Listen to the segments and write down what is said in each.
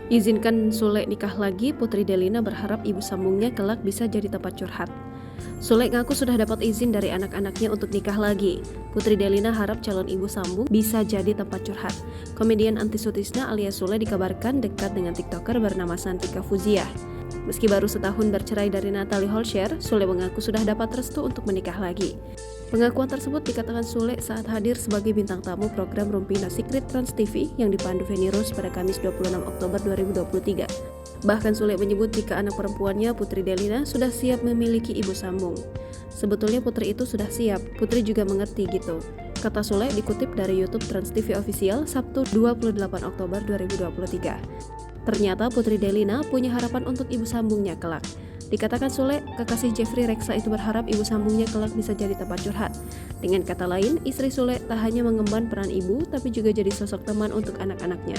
Izinkan Sule nikah lagi, Putri Delina berharap ibu sambungnya kelak bisa jadi tempat curhat. Sule ngaku sudah dapat izin dari anak-anaknya untuk nikah lagi. Putri Delina harap calon ibu sambung bisa jadi tempat curhat. Komedian Anti Sutisna alias Sule dikabarkan dekat dengan tiktoker bernama Santika Fuziah. Meski baru setahun bercerai dari Natalie Holscher, Sule mengaku sudah dapat restu untuk menikah lagi. Pengakuan tersebut dikatakan Sule saat hadir sebagai bintang tamu program Rumpi Nasi Secret Trans TV yang dipandu Feni Rose pada Kamis 26 Oktober 2023. Bahkan Sule menyebut jika anak perempuannya Putri Delina sudah siap memiliki ibu sambung. Sebetulnya Putri itu sudah siap, Putri juga mengerti gitu. Kata Sule dikutip dari YouTube Trans TV Official Sabtu 28 Oktober 2023. Ternyata Putri Delina punya harapan untuk ibu sambungnya kelak. Dikatakan Sule, kekasih Jeffrey Reksa itu berharap ibu sambungnya kelak bisa jadi tempat curhat. Dengan kata lain, istri Sule tak hanya mengemban peran ibu, tapi juga jadi sosok teman untuk anak-anaknya.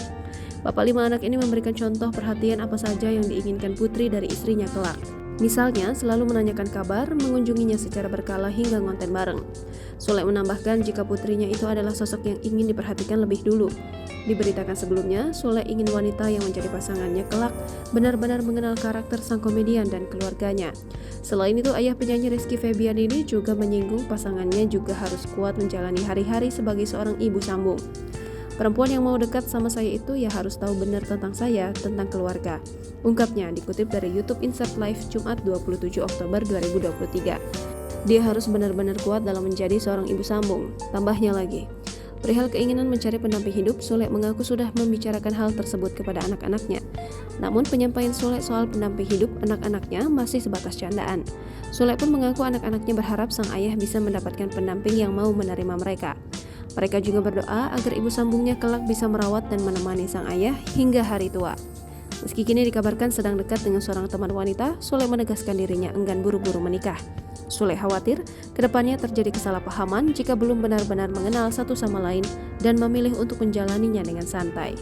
Bapak 5 anak ini memberikan contoh perhatian apa saja yang diinginkan Putri dari istrinya kelak. Misalnya, selalu menanyakan kabar, mengunjunginya secara berkala hingga ngonten bareng. Sule menambahkan jika putrinya itu adalah sosok yang ingin diperhatikan lebih dulu. Diberitakan sebelumnya, Sule ingin wanita yang menjadi pasangannya kelak benar-benar mengenal karakter sang komedian dan keluarganya. Selain itu, ayah penyanyi Rizky Febian ini juga menyinggung pasangannya juga harus kuat menjalani hari-hari sebagai seorang ibu sambung. Perempuan yang mau dekat sama saya itu ya harus tahu benar tentang saya, tentang keluarga. Ungkapnya dikutip dari YouTube Insert Live Jumat 27 Oktober 2023. Dia harus benar-benar kuat dalam menjadi seorang ibu sambung. Tambahnya lagi, perihal keinginan mencari pendamping hidup, Sule mengaku sudah membicarakan hal tersebut kepada anak-anaknya. Namun penyampaian Sule soal pendamping hidup anak-anaknya masih sebatas candaan. Sule pun mengaku anak-anaknya berharap sang ayah bisa mendapatkan pendamping yang mau menerima mereka. Mereka juga berdoa agar ibu sambungnya kelak bisa merawat dan menemani sang ayah hingga hari tua. Meski kini dikabarkan sedang dekat dengan seorang teman wanita, Sule menegaskan dirinya enggan buru-buru menikah. Sule khawatir kedepannya terjadi kesalahpahaman jika belum benar-benar mengenal satu sama lain dan memilih untuk menjalaninya dengan santai.